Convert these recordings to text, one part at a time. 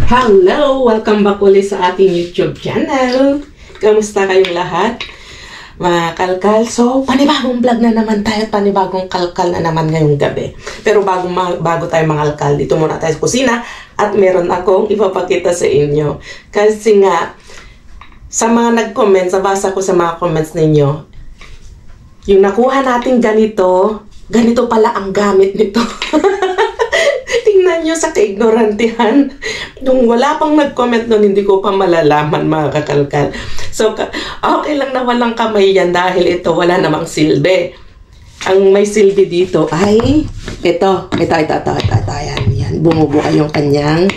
Hello! Welcome back ulit sa ating YouTube channel. Kamusta kayong lahat? Mga kalkal. So, panibagong vlog na naman tayo. Panibagong kalkal na naman ngayong gabi. Pero bago tayo mangalkal, dito muna tayo sa kusina. At meron akong ipapakita sa inyo. Kasi nga, sa mga nag-comment, sa basa ko sa mga comments ninyo, yung nakuha natin ganito pala ang gamit nito. Tingnan nyo sa kaignorantihan. Nung wala pang nag-comment nun, hindi ko pa malalaman, mga kakalkal. So, okay lang na walang kamay yan dahil ito wala namang silbi. Ang may silbi dito ay ito. Yan. Bumubuka yung kanyang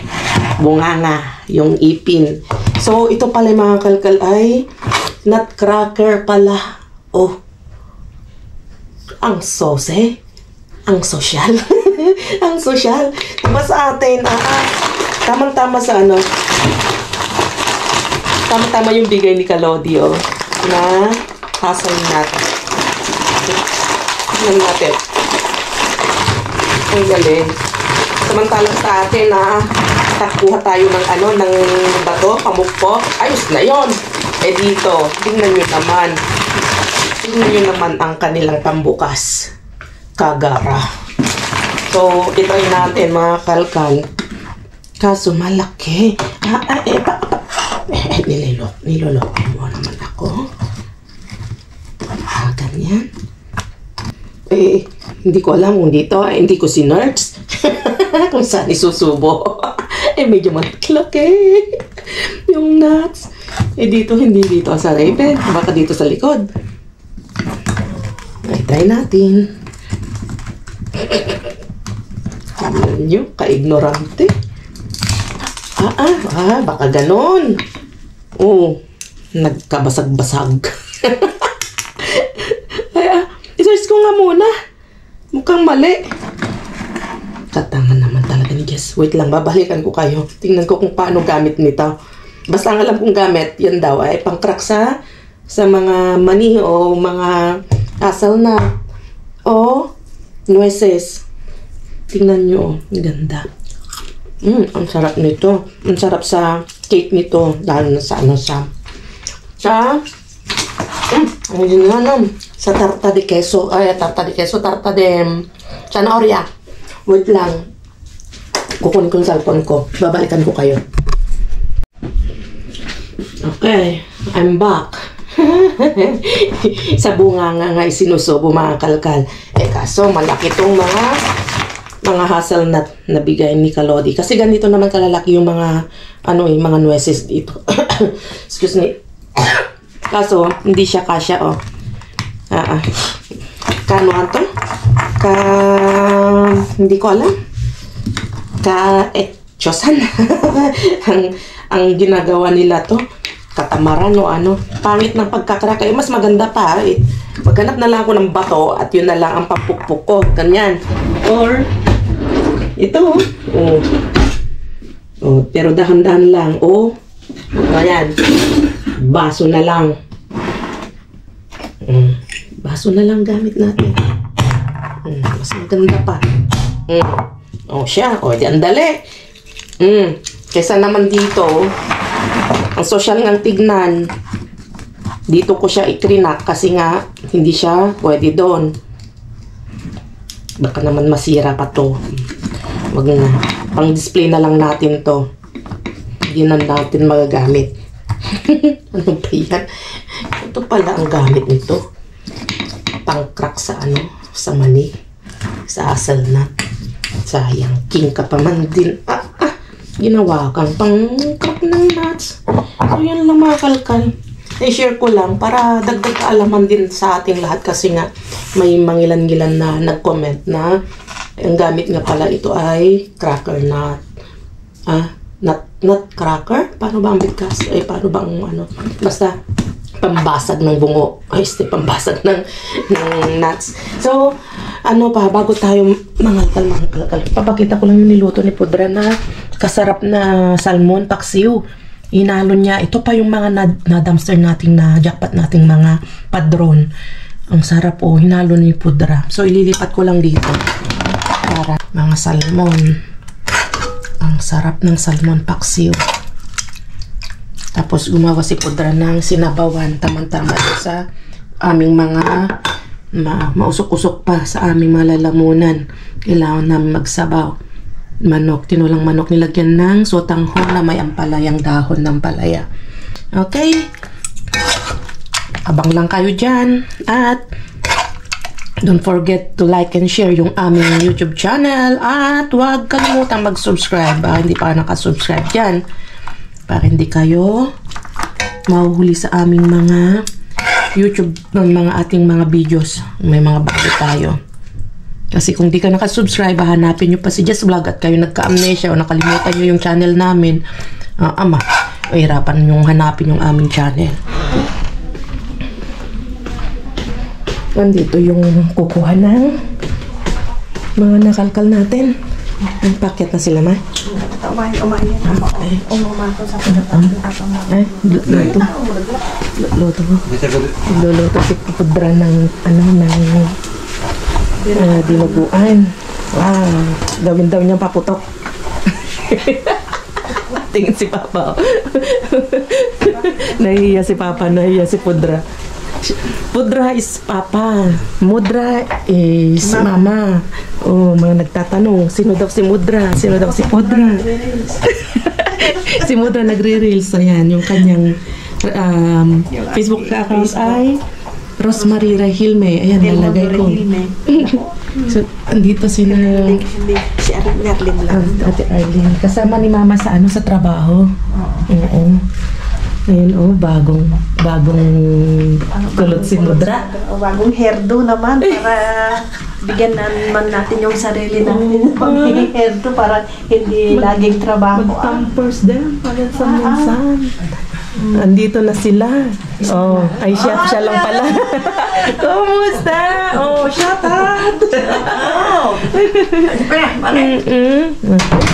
bunganga, yung ipin. So, ito pala mga kalkal ay nutcracker pala. Oh, ang sose. Ang sosyal. Ang sosyal. Diba sa atin, tamang-tama sa ano, tama-tama yung bigay ni Kalodi, na hazelnut. Tignan natin. Ang galing. Samantalang sa atin, takuha tayo ng ano, ng bato, pamukpok. Ayos na yon. Eh dito, tingnan nyo naman. Tingnan nyo naman ang kanilang pambukas. Kagara. So, itry natin mga kalkal. Kaso malaki. Niloloko mo naman ako. Ganyan. Hindi ko alam kung dito. Hindi ko sinerts. Kung saan isusubo. Medyo malaki. Yung nuts. Dito, hindi dito sa raven. Baka dito sa likod. Try natin. Tignan nyo, ka-ignorante. Baka ganon. Oh, nagkabasag-basag. I-search ko nga muna. Mukhang mali. Katangan naman talaga ni Jess. Wait lang, babalikan ko kayo. Tingnan ko kung paano gamit nito. Basta ang alam kong gamit, yan daw ay pang-crack sa mga mani o mga hazelnut o nueces. Tingnan nyo, ang ganda. Ang sarap nito. Ang sarap sa cake nito. Dahil na sa ano sa tarta de queso. Tarta de zanahoria. Wait lang. Kukunin ko yung cellphone ko. Babalikan ko kayo. Okay, I'm back. Sa bunga nga isinusubo mga kalkal. Kaso malaki tong mga hazelnut na bigay ni Kalodi. Kasi ganito naman kalalaki yung mga mga nueces dito. Excuse me. Kaso hindi siya kasya Kano to? Hindi ko alam. Etchosan. ang ginagawa nila to. Katamaran o pangit ng pagkakraka. Mas maganda pa. Maghanap na lang ako ng bato at yun na lang ang pampukpuk ko. Ganyan. Or, ito. Pero dahan-dahan lang. Ayan. Baso na lang. Baso na lang gamit natin. Mas maganda pa. Siya. Diyan dali. Kesa naman dito, ang social ngang tignan, dito ko siya ikrinak kasi nga hindi siya pwede doon. Baka naman masira pa to. Wag na. Pang-display na lang natin to. Hindi na natin magagamit. Ano ba yan? Ito pala ang gamit nito. Pang-crack sa sa mani. Sa hazelnut. Sayang. King ka pa man din. Ginawa kang pang-crack ng nuts. So, yan lang mga kalkal. I-share ko lang para dagdag kaalaman din sa ating lahat kasi nga may mangilan-gilan na nag-comment na ang gamit nga pala ito ay cracker nut. Nutcracker? Paano ba ang bigkas? Paano ba ang basta pambasag ng bungo. Pambasag ng nuts. So, bago tayo mangalkal. Papakita ko lang yung niluto ni Pudra na kasarap na salmon paksiw. Inalo niya. Ito pa yung mga na-dumpster nating na jackpot nating mga padron. Ang sarap hinalo ni Pudra. So, ililipat ko lang dito. Para mga salmon. Ang sarap ng salmon paksiw. Tapos gumawa si Pudra ng sinabawan. Tamang-tama sa aming mga mausok-usok pa sa aming mga lalamunan. Kailangan namin magsabaw. Manok, tinulang manok, nilagyan ng sotanghon na may ampalayang dahon ng palaya. Okay? Abang lang kayo dyan. At don't forget to like and share yung aming YouTube channel. At huwag kalimutang mag-subscribe. Hindi pa nakasubscribe dyan. Para hindi kayo mahuhuli sa aming mga YouTube ng mga ating mga videos. May mga bago tayo. Kasi kung di ka nakasubscribe, hanapin nyo pa si Jess Vlog at kayo nagka-amnesia o nakalimutan nyo yung channel namin, mahirapan nyo hanapin yung aming channel. Nandito yung kukuha ng mga nakalkal natin. Ang paket na sila, ma? Umayan. Umumato sa pinapang. Luto ko. Luluto si Pudra ng dinuguan. Wow. Gawin daw niyang paputok. Tingin si Papa. Nahihiya si Papa, nahihiya si Pudra. Pudra is Papa. Mudra is Mama. Oh, mga nagtatanong, sino daw si Mudra? Sino daw si Pudra? Si Mudra nagre-reels. Ayan, yung kanyang Facebook account ay Rosemary Rahilme. Ayan, nalagay ko. So, andito sila. Si Arlene lang. Ate Arlene. Kasama ni Mama sa sa trabaho. Oo. Ayun, bagong kulot si Mudra. Bagong hairdo naman para bigyan naman natin yung sarili natin pag hairdo para hindi laging trabaho. Mag-pampers din para sa minsan. Andito na sila. Oh, ay siya lang pala. Kumusta? Oh, shout out.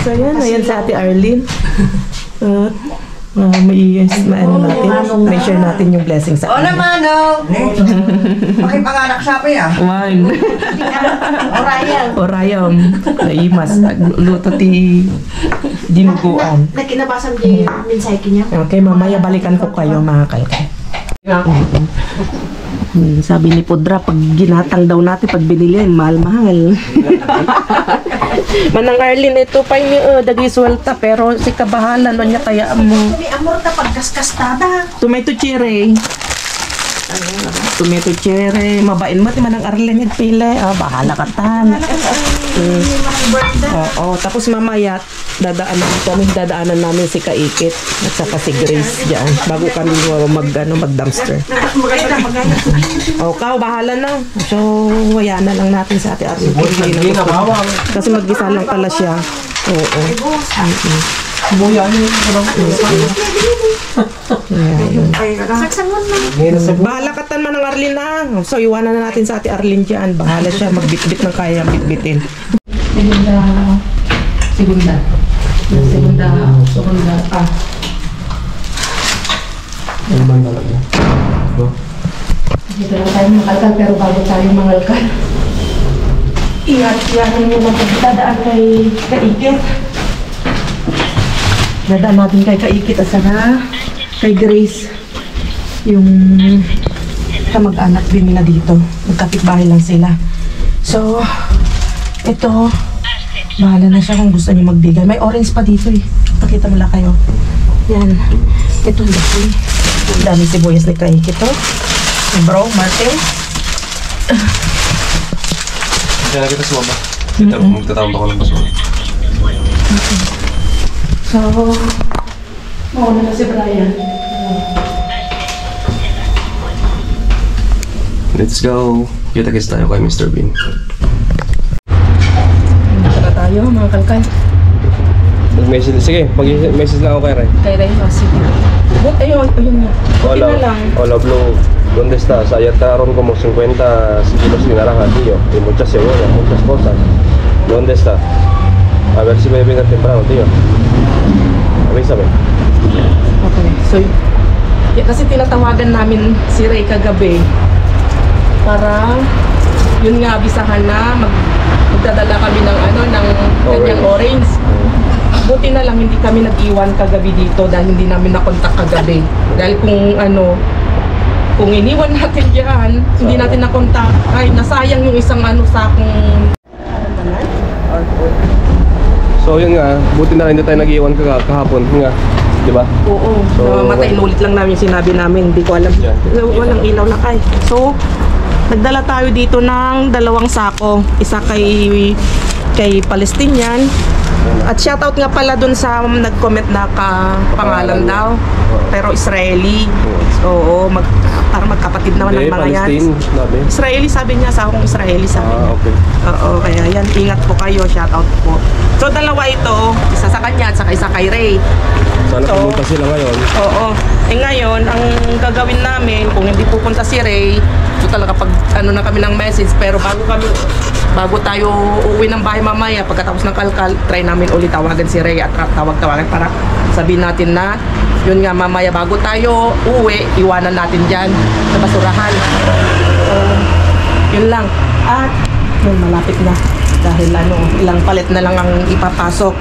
So yan, ayan sa Ate Arlene. May share natin yung blessing sa Hola, Mano! Makipanganak siya pa yan. Wine. Orayam. Naimas. Luto ti dinuguan. Nakinabasan niya yung mensahe niya. Okay, mamaya balikan ko kayo mga kalkal. Sabi ni Pudra, pag ginatang daw natin, pag binili, mahal-mahal. Manang Arlene, ito pa yung dagi swelta, pero si kabahalan, ano niya kaya mo? May amor ka pagkaskastada. Tomato cherry. Tomato cherry. Mabain mo, Manang Arlene, nagpili. Bahala ka tan. Oo, tapos mamaya, dadaanan namin si Kaikit at saka si Grace dyan bago kami mag-dumpster. Kao, bahala na. So, waya na lang natin sa Ate Arlene. Kasi mag-isa lang pala siya. Oo. Bahala ka tan, Manang Arlene na. So, iwanan na natin sa Ate Arlene dyan. Bahala siya magbitbit ng kaya bitbitin. Segunda. Dito lang tayo mangalkal, pero bago tayo mangalkal, ingat-ingat nyo na pagdadaan kay Kaikit. Dadaan natin kay Kaikit at saka kay Grace. Yung kamag-anak din nila dito. Magkapit-bahay lang sila. So, ito, bahala na siya kung gusto niyo magbigay. May orange pa dito eh. Pakita mo lang kayo. Yan. Ito ang dami. Ang dami sibuyas ni Kaikit to. Bro, Martin. Diyan na kita sa baba. Magtatawag ako ng baso. So, mauna na si Brian. Let's go. Kita-kits tayo kay Mr. Bean. Dito na tayo, mga kalkal. Mag-message. Sige, mag-message lang ako kay Ray. Kay Ray, sige. Ayun nga. Okay na lang. Hola, Blue. ¿Dónde estás? Ayer quedaron como 50 kilos de naranja, tío. Y muchas cebollas, muchas cosas. ¿Dónde está? A ver si me venga temprano, tío. Avísame. Okay. So, kasi tinatawagan namin si Ray kagabi para yun nga abisahan na magdadala kami ng ng kanyang orange. Buti na lang hindi kami nag-iwan kagabi dito dahil hindi namin nakontak kagabi. Dahil kung iniwan natin diyan, hindi natin nakontak, ay nasayang yung isang sakong. So yun nga, buti na lang hindi tayo nag-iwan kahapon nga, di ba? Oo, So, namatay inulit lang namin yung sinabi namin, hindi ko alam. Yeah. Walang ilaw na kay. So, nagdala tayo dito ng 2 sako. Isa kay Palestinian. At shoutout nga pala dun sa nag-comment na pangalan daw. Pero Israeli. Oo, para magkapatid naman ng mga yan. Palestine, Israeli sabi niya, sakong Israeli sabi niya. okay. Oo, kaya yan, ingat po kayo, shoutout po. So, 2 ito, isa sa kanya at saka isa kay Ray. Sana pumunta sila ngayon. Oo. Ngayon, ang gagawin namin, kung hindi pupunta si Ray, so talaga pag na kami ng message, pero bago tayo uuwi ng bahay mamaya, pagkatapos ng kalkal, try namin ulit tawagan si Ray at tawag-tawagan para sabihin natin na, yun nga mamaya bago tayo uuwi, iwanan natin dyan sa basurahan. So, yun lang. At, malapit na. Dahil ilang palet na lang ang ipapasok.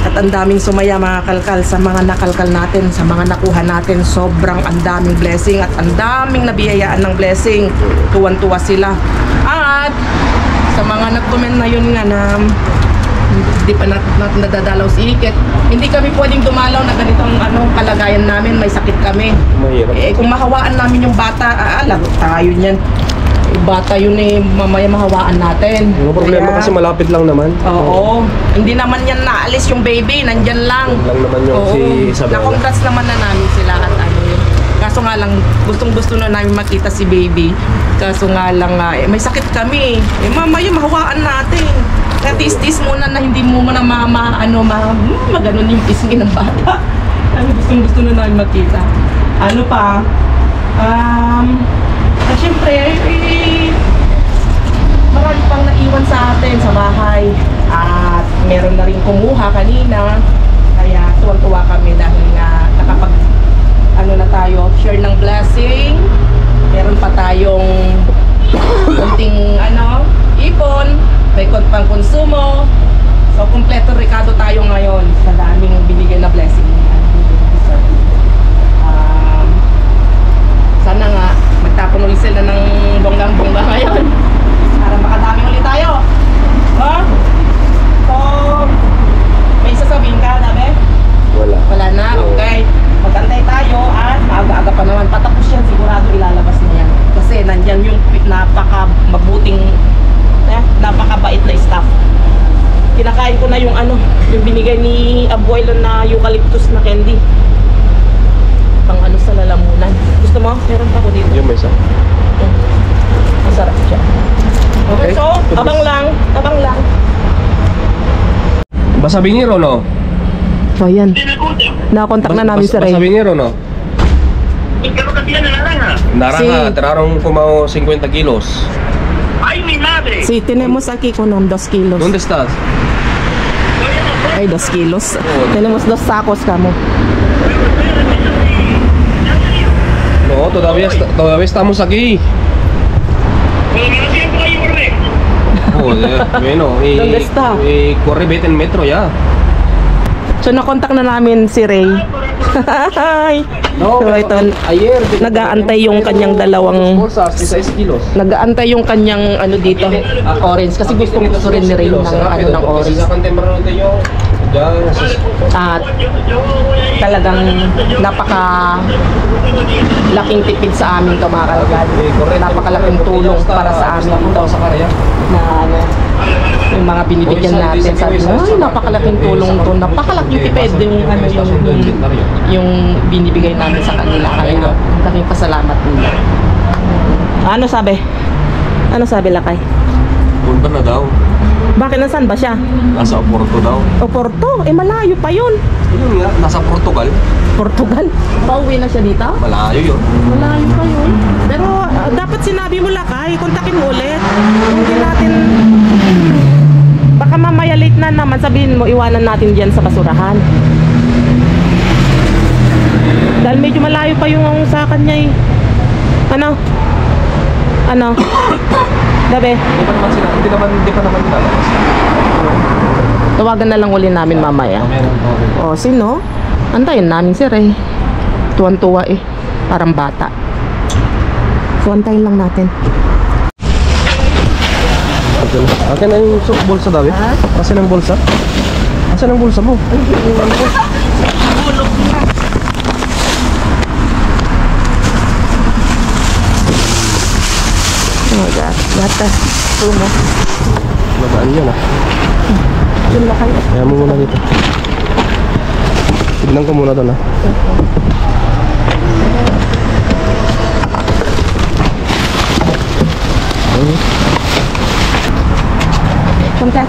At ang daming sumaya mga kalkal sa mga nakalkal natin, sa mga nakuha natin. Sobrang ang daming blessing at ang daming nabiyayaan ng blessing. Tuwan-tuwa sila. At sa mga nag-comment na yun nga na hindi pa natin nadadalaw si Ikit, hindi kami pwedeng dumalaw na ganitong kalagayan namin, may sakit kami. Mahirap. Kung mahawaan namin yung bata, lagot tayo niyan. Bata yun mamaya mahawaan natin. Yung problema kasi malapit lang naman. Oo. Hindi naman yan naalis yung baby. Nandyan lang. Lang naman yung si Isabella. Na-congrats naman na namin sila at yun. Kaso nga lang, gustong-gusto na namin makita si baby. Kaso nga lang, may sakit kami. Mamaya mahawaan natin. Kaya tis-tis muna na hindi mo na maganon yung pisngi ng bata. Gustong-gusto na namin makita. Ano pa? Siyempre, marami pang naiwan sa atin sa bahay at meron na rin kumuha kanina, kaya tuwang-tuwa kami dahil nga nakapag na tayo, share ng blessing, meron pa tayong kunting ipon, may pang konsumo, so kompleto rekado tayo ngayon sa daming binigay na blessing. Sana nga magtapon ulit sila ng bonggang-bongga ngayon para makadami ulit tayo. So, may sasabihin ka, Dabe? Wala na, okay. Magantay tayo at maaga-aga pa naman. Patapos yan, sigurado ilalabas na yan. Kasi nandyan yung napakabait na staff. Kinakain ko na yung yung binigay ni Abuelo na eucalyptus na candy. Pang sa lalamunan. Gusto mo? Meron pa ko dito. Yung may isa. Masarap siya. Okay, so, abang lang. Basabi ni Rono. So, ayan. Nakakontak na namin si Ray. Basabi ni Rono. Naranja, terarong como 50 kilos. ¡Ay, mi madre! Sí, tenemos aquí con 2 kilos. ¿Dónde estás? Ay, 2 kilos. Tenemos 2 sacos, kamo. No, todavía estamos aquí. Joder, bueno, ¿Dónde está? Corre, vete en metro ya. So, nakontak na namin si Ray. No, So, ito, ayer nag-aantay yung kanyang dalawang bolsas, 16 kilos. nag-aantay yung kanyang dito, orange. Kasi gusto rin ni Ray ng ng orange. At talagang laking tipid sa amin ito mga kalagad. Napakalaking tulong para sa amin ito na yung mga binibigyan natin. Sabi mo, ay napakalaking tulong to, napakalaking tipid yung binibigay namin sa kanila. Kaya laking pasalamat nila. Ano sabi Lakay? Punta na daw. Bakit nasaan ba siya? Nasa Porto daw. O Porto? Malayo pa yun. Yun nga, nasa Portugal. Portugal? Pauwi na siya dito? Malayo yun. Malayo pa yun. Pero dapat sinabi mo Lakay, kontakin mo ulit. Hindi natin... Baka mamaya late na naman, sabihin mo, iwanan natin diyan sa basurahan. Dahil medyo malayo pa yung sa kanya eh. Ano? Dabe? Hindi pa naman nilalabas. Tawagan na lang uli namin mamaya. Meron po. O, sino? Antayin namin si Ray. Tuwan-tuwa eh. Parang bata. So, antayin lang natin. Akin na yung bulsa daw eh. Asan ang bulsa? Asan ang bulsa mo? Oh my God. Gatas. Puno. Magaan yun ah. Yun na kayo. Kaya mo muna dito. Tignan ko muna doon ah. Punta.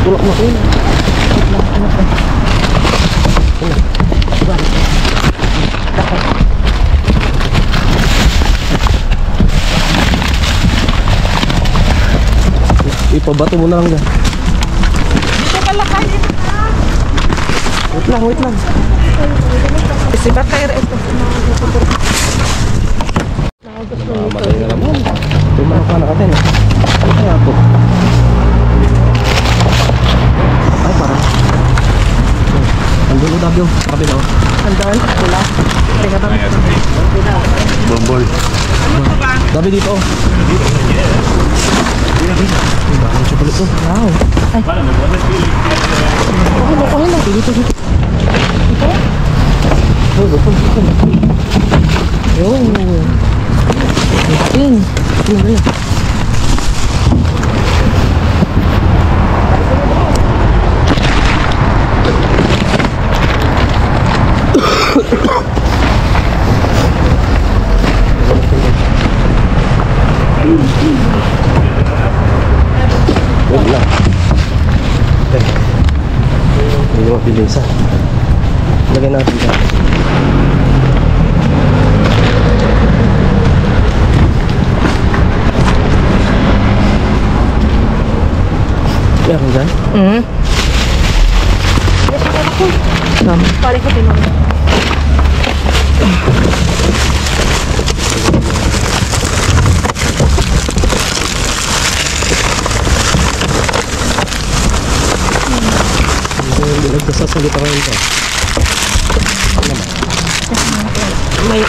Tulak mo. Ipabato mo na lang dyan. Wait lang. Si Bakay ito. Mamatay na naman. Tumakas ka na katin eh. Ano kaya po? Ay parang. Andun o W. Kapit ako. Andun. Wala. Teka ba? Bombol. Dabi dito. Bakit siya palit to? Wow. Ay. Okay lang. Dito. Yung. Yung. Wait lang. Hindi mo mabilisan. Lagyan natin dyan. Meron dyan? Balik ko din ako. Hindi nagkasasalita ko yun. May...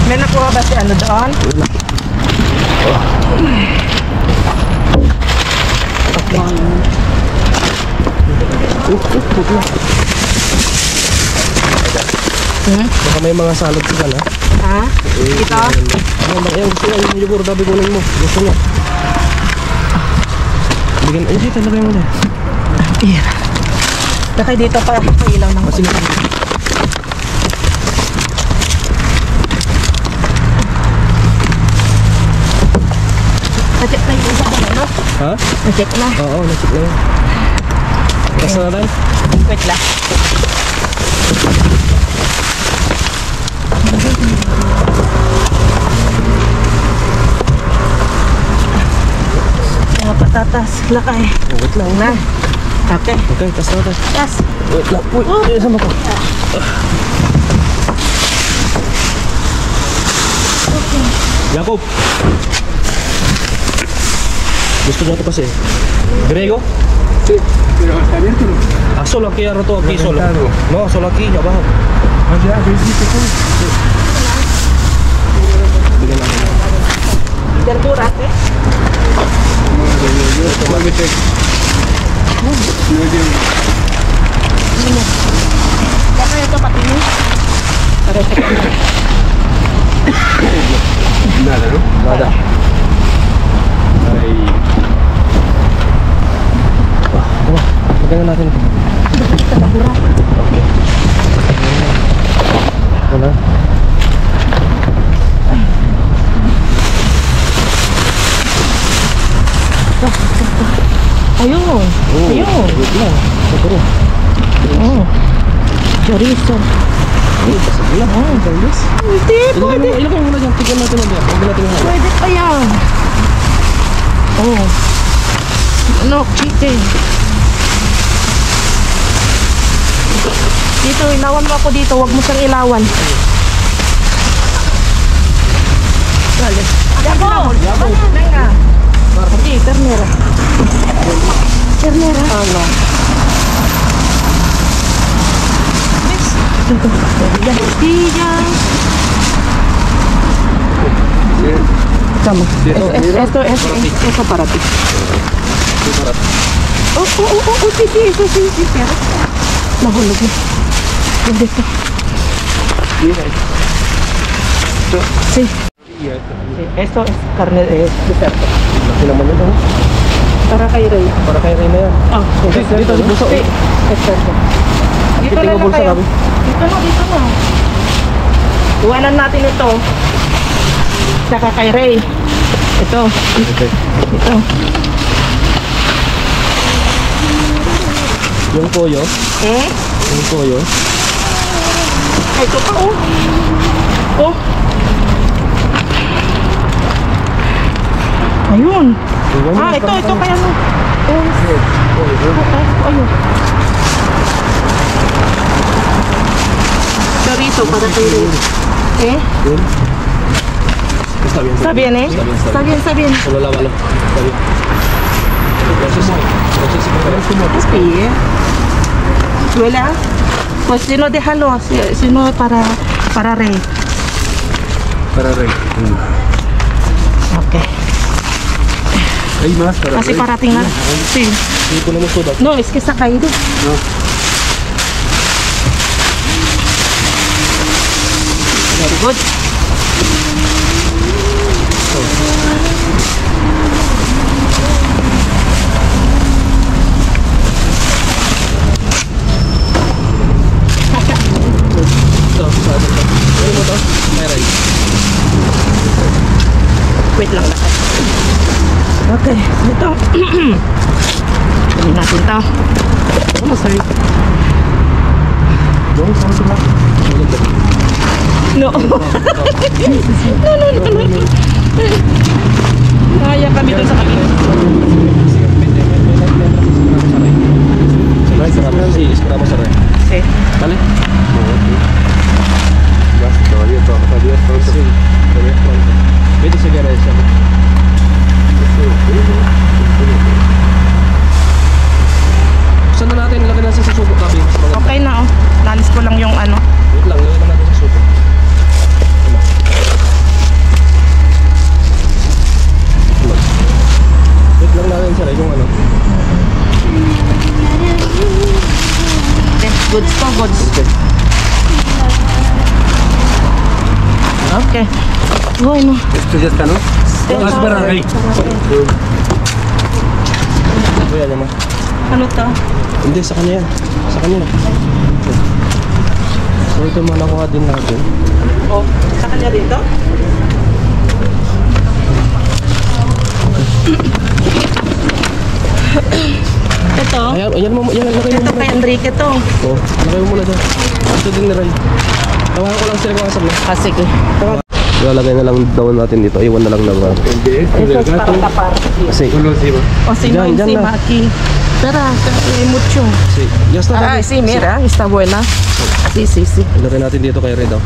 May nakuha ba si ano doon? Baka may mga salad ka na. Ha? Ito? Ano ba yan? Gusto yan. Yung yogurt, dabi kunin mo. Gusto mo. Bigyan. Ay, dito. Lagay mo na. Iya. Baka dito pa ilaw ng Kasi na-check na yung isa doon, ano? ha? Na-check na. Oo, nasip na yun. Tapos na natin. Wait lang. Mga patatas, lakay. Wait lang. Na. Okay. Okay, tapos na natin. Yes. Wait lang. Uy, sama ko. Jacob! Gusto niya ito kasi. Grego? Sí, pero está abierto. Ah, solo aquí arroto aquí solo. No, solo aquí abajo. Allá, visita tú. Bigyan natin. Verduras, eh. Muévete. Baka ito pati ni. Para sa kanya. Nada, ¿no? Nada. Ahí. Tama, lagyan na natin ito. Okay. Wala. Ayun. Ayun. Wait lang. Siguro. Oh. Chorizo. Oh, galis. Hindi, pwede. Ilagay mo na dyan. Tignan natin na dyan. Huwag natin yung Pwede pa yan. Oh. No, chicken. Dito, ilawan mo ako dito. Huwag mo siyang ilawan. Dali. Yabo! Venga. Aquí, ternera. Ternera. Ano? Dito. Tortilla. Tama. Esto para ti. Sí, pero nahulog na. Dito. Sí. Esto es carne de cerdo. Laki naman yun, oh. Para kay Ray. Para kay Reyna yan. Oh, Dito sa puso. Sí, es cerdo. Dito Tingnan na bulsa kayo. kami. Dito na. Iwanan natin ito. Saka kay Ray. Ito. Okay. Ito. Yung toyo. Yung toyo. Ay, ito pa oh. Oh. Ayun. Ito kaya mo. Ayun. Chorizo para kay Ray. Está bien, ¿eh? Está bien. Solo lávalo. Está bien. Es bien. ¿Duele? Pues si no, déjalo así, si no para Rey. Para Rey. Ok. Hay más para Así para tingnan. Sí. Y ponemos todo. No, es que está caído. No. Very good. Wait lang lahat. Okay, ito. Kunin natin ito. Oh, sorry. No. No. Naya kami doon sa kabila. Sí, esperamos a Rey. Sí. ¿Vale? Todavía es pronto. Sí, todavía es pronto. Vete a seguir a esa. Saan na natin? Ilagay natin sa subo, Kabi. Okay na oh. Nalis ko lang yung ano. Wait lang, lagay na natin sa subo. Wait lang natin sa yung ano. Okay, goods to goods. Okay. Bueno. Esto ya está, ¿no? Vas para Rey. Voy a llamar. Ano to? Hindi, sa kanya yan. Sa kanya. So ito manakuha din natin. Oh, sa kanya dito? Ito. Ayan mo, yan lagay mo Ito muna. kay Enrique to. Oh, lagay mo muna dyan. Ito din ni Ray. Tawagan ko lang sila kung asam na. Sige. Lalagay na lang daw natin dito. Iwan na lang naman. Ito es para tapar. Kasi, O si no, Dyan encima na. aquí. Espera, hay mucho. sí, ya está. Ah, sí, mira, está buena. Sí. Ilagay natin dito kay Ray daw.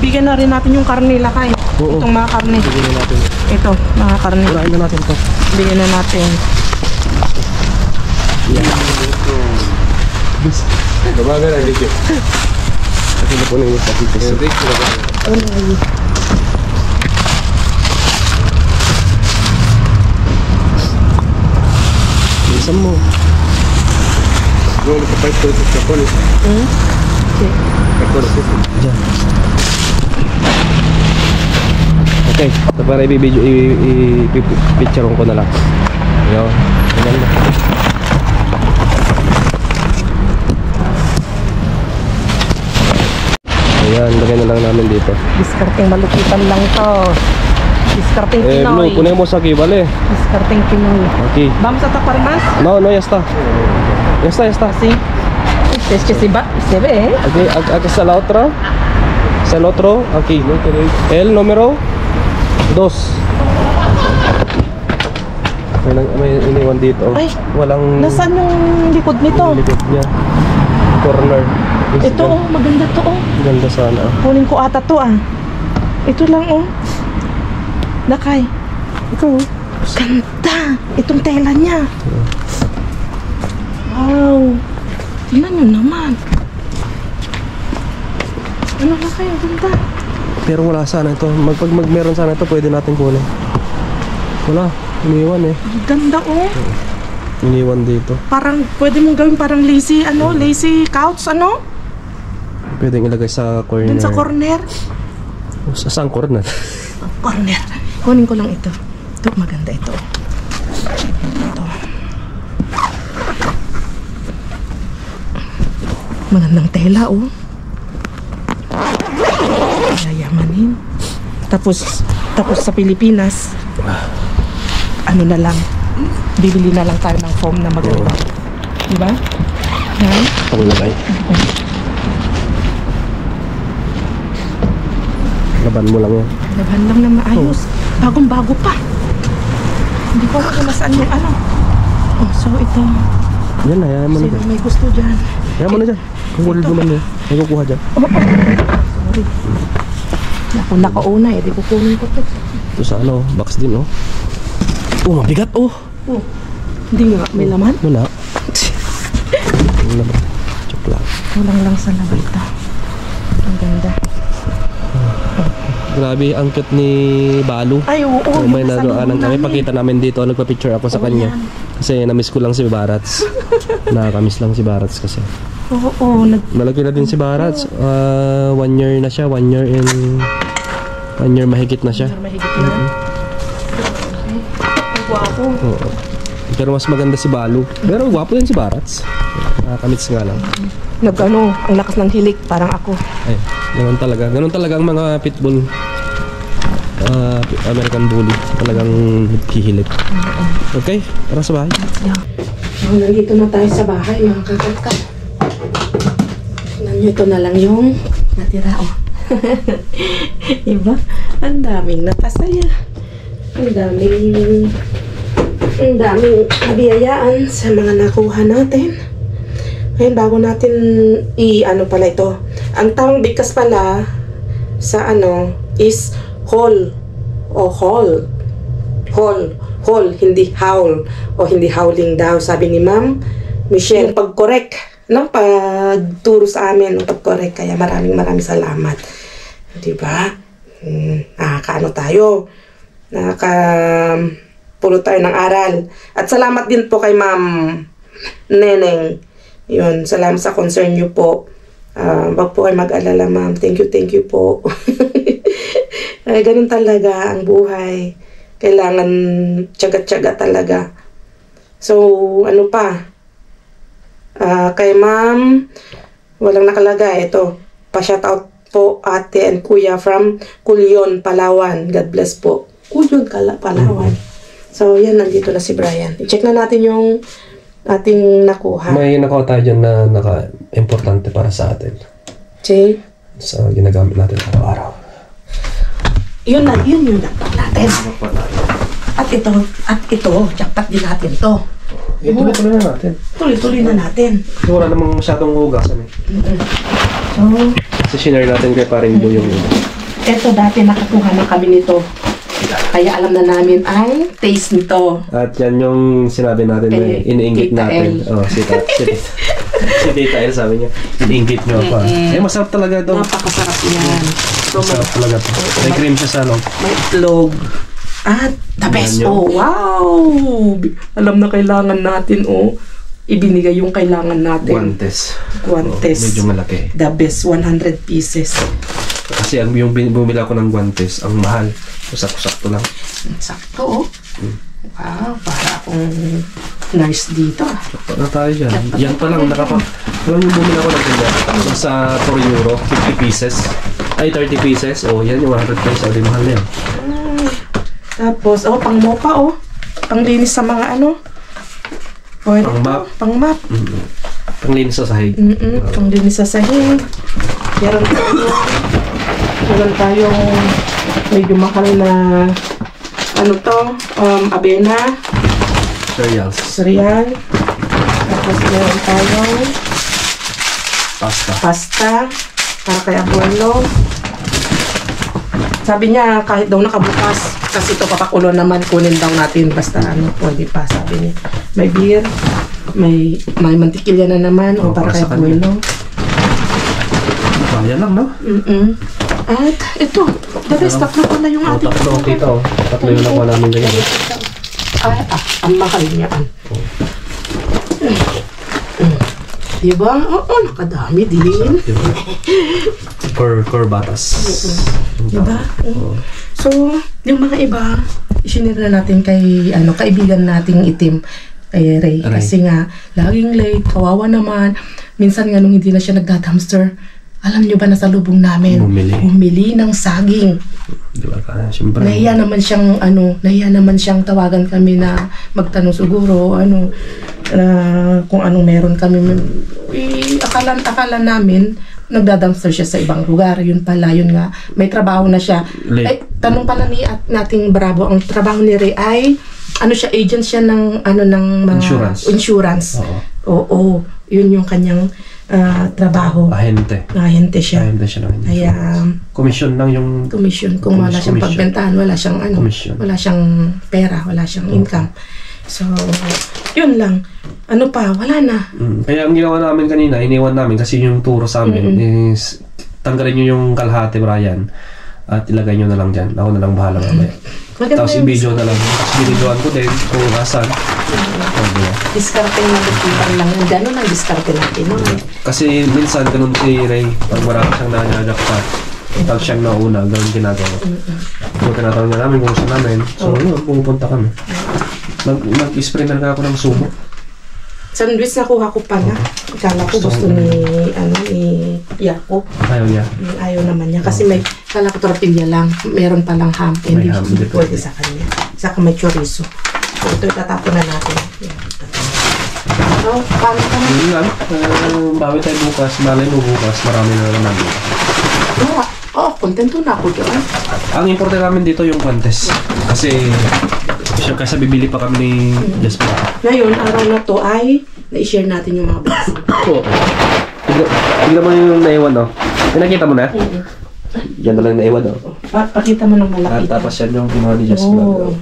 Ibigyan na rin natin yung karne lakay. Oo. Itong mga karne. Bigyan na natin. Ito, mga karne. Urain na natin ito. Bigyan na natin. Gabagan ang dito. Kasi na po na yung pakitis. Bilisan mo. Luego le tapáis todos esos chapones. Sí. Diyan. Okay, so para i-video i-pictureon ko na lang. Yo, ganyan na. Ayan, lagay na lang namin dito. Diskarting malupitan lang to. Diskarting Pinoy. Blue, ponemos aquí, ¿vale? Diskarting Pinoy. Aquí. Vamos a tapar más. No, ya está. Ya está. Sí. Es que se ve, ¿eh? Aquí está la otra. Está el otro, aquí. El número 2. May iniwan dito. Ay, Walang nasaan yung likod nito? likod niya. Corner. Ito oh, maganda to oh. Ganda sana. Kunin ko ata to ah. Ito lang oh. Nakay. Ikaw. Ganda. Itong tela niya. Wow. Tingnan nyo naman. Ano na kayo? Ganda. Pero wala sana ito. Pag meron sana ito, pwede natin kunin. Wala. Iniwan eh. Ganda oh. Iniwan dito. Parang pwede mong gawin parang lazy ano, lazy couch ano? Pwedeng ilagay sa corner. Dun sa corner. Sa saan corner? Corner. Kunin ko lang ito. Ito maganda ito. Ito. Magandang tela oh. Yayamanin. Tapos sa Pilipinas, ano na lang, bibili na lang tayo ng foam na maganda. Diba? Yan. Panglagay. Laban mo lang yan. Laban lang na maayos. Bagong-bago pa. Hindi ko alam kung nasaan yung ano. Oh, so ito. Yan na, yaman mo na Sino dyan. may gusto dyan? Yaman mo na dyan. Kukulid mo man yan. May kukuha dyan. Sorry. Ako nakauna eh. Di kukunin ko to. Ito sa ano, box din oh. Oh, mabigat oh. Oh. Hindi nga. May laman? Wala. Wala ba? Joke lang. Kulang lang sa laman ito. Ang ganda. Grabe, ang cute ni Balu. Ay, oo. Oh, may yung nadoanan kami. Pakita namin dito. Nagpa-picture ako sa kanya. Kasi namiss ko lang si Barats. Nakakamiss lang si Barats kasi. Oo. Malaki na din si Barats. 1 year na siya. 1 year and 1 year mahigit na siya. Mahigit na. Ang gwapo. Oo. Pero mas maganda si Balu. Pero gwapo din si Barats. Nakakamiss nga lang. Nag-ano, ang lakas ng hilik. Parang ako. Ay, ganun talaga. Ganun talaga ang mga pitbull. American Bully. Talagang hihilit. Okay, tara sa bahay. So, nandito na tayo sa bahay, mga kakalka. Tignan nyo, ito na lang yung natira, oh. Diba? Ang daming napasaya. Ang daming nabiyayaan sa mga nakuha natin. Ngayon, bago natin ano pala ito. Ang tawang bigkas pala sa ano is whole o whole. Whole, hindi howl o hindi howling daw, sabi ni Ma'am Michelle. Pag-correct, no? Pagturo sa amin ng pag-correct. Kaya maraming salamat. Diba? Nakakaano tayo. Nakapulot tayo ng aral. At salamat din po kay Ma'am Neneng. Yun, salamat sa concern nyo po. Wag po kayo mag-alala, Ma'am. Thank you po. Ay, ganun talaga ang buhay. Kailangan tiyaga-tiyaga talaga. So, ano pa? Kay Ma'am, walang nakalagay. Ito, pa-shoutout po ate and kuya from Culion, Palawan. God bless po. Culion, Palawan. So, yan, nandito na si Brian. I-check na natin yung ating nakuha. May nakuha tayo dyan na naka-importante para sa atin. Jay? Sa ginagamit natin araw-araw. Yun yung jackpot natin. At ito, jackpot din natin to. Tuloy-tuloy na natin. Tuloy-tuloy na natin. Kasi wala namang masyadong hugasan eh. So, Kasi shinare natin kay paring Bo yung ito dati nakakuha na kami nito. Kaya alam na namin ang taste nito. At yan yung sinabi natin na iniinggit Tita natin. L. Oh, si Tita L sabi niya, iniinggit niyo pa. Eh, masarap talaga ito. Napakasarap yan. So, Masarap talaga ito. May cream siya sa ano. may itlog. At the best. Banyo. Oh, wow! Alam na kailangan natin, oh. Ibinigay yung kailangan natin. Guantes. Guantes. Oh, medyo malaki. The best, 100 pieces. Kasi yung bumili ako ng guantes, ang mahal. Sakto lang. Sakto, oh. Wow, para akong nurse dito, ah. Ano tayo dyan? Yan pa lang, alam yung bumili ako ng ganyan. Sa 4 euro, 50 pieces. Ay, 30 pieces. Oh, yan yung 100 pesos. O, di mahal na yan. Tapos, oh, pang mopa, oh. Panglinis sa mga ano. Pwede Pang map. to, pang map. Panglinis sa sahig. Panglinis sa sahig. Meron tayong medyo mahal na ano to, abena. Cereals. cereal. Tapos meron tayong Pasta. pasta para kay abuelo. Sabi niya kahit daw nakabukas kasi ito papakulo naman kunin daw natin basta ano pwede pa sabi niya. May beer, may mantikilya na naman o para kay para sa kanya. abuelo. Kaya lang, no? At ito, the best, tatlo pala yung ating Tatlo, kita, oh. Tatlo yung nakuha namin ganyan. Ay, ang mahal niya. Diba? Oo, nakadami din. Core batas. Diba? So, yung mga iba, isinira natin kay, kaibigan nating itim, kay Ray. Kasi nga, laging late, kawawa naman. Minsan nga nung hindi na siya nagda-dumpster, alam niyo ba na sa lubong namin, bumili ng saging. Diba ka? Siyempre. Nahiya naman siyang tawagan kami na magtanong siguro, kung anong meron kami. Akala namin, nagda-dumpster siya sa ibang lugar. Yun pala, yun nga. May trabaho na siya. Ay, tanong pala nating Bravo, ang trabaho ni Ray ay, siya, agent siya ng, ng mga insurance. Oo. Yun yung kanyang trabaho. Ahente siya. Ahente siya ng insurance. Kaya, commission lang yung... Commission. Kung wala siyang pagbentahan, wala siyang wala siyang pera, wala siyang income. So, yun lang. Wala na. Kaya ang ginawa namin kanina, iniwan namin kasi yung turo sa amin is tanggalin nyo yung kalahati, Brian, at ilagay nyo na lang dyan. Ako na lang bahala mamaya. Tapos i-video na lang. Tapos binidyoan ko din kung asan. Diskarte na lang lang. Gano'n ang diskarte natin. Kasi minsan ganun si Ray, pag marami siyang nangyayakpat, pag siyang nauna, ganun ginagawa. So tinatanong na namin kung saan namin. So pumupunta kami. Mag-spray na lang ako ng sumo. Sandwich na kuha ko pala. Kala ko gusto ni Yako. Ayaw niya. Ayaw naman niya. Kasi may, kala ko tortilla lang. Meron palang ham. Hindi pwede sa kanya. Saka may chorizo. So ito itatapon na natin. So, paano ka na? Hindi nga. Bawi tayo bukas. Malay mo bukas. Marami na naman namin. Kontento na ako doon. Ang importante namin dito yung contest. Kasi bibili pa kami ni Jasper. Ngayon, araw na to ay na-share natin yung mga blessing. Oo. Tignan mo yung naiwan, no? Pinakita mo na? Yan na lang naiwan, no? Pakita mo ng malaki. Tapos yan yung ginawa ni Jasper.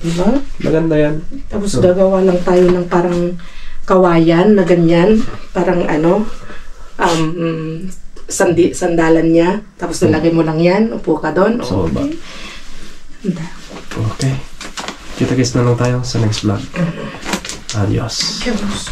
Diba? Maganda yan. Tapos gagawa lang tayo ng parang kawayan na ganyan. Parang sandalan niya. Tapos nalagay mo lang yan. Upo ka doon. So, okay. Kita-kits na lang tayo sa next vlog. Adios. Adios.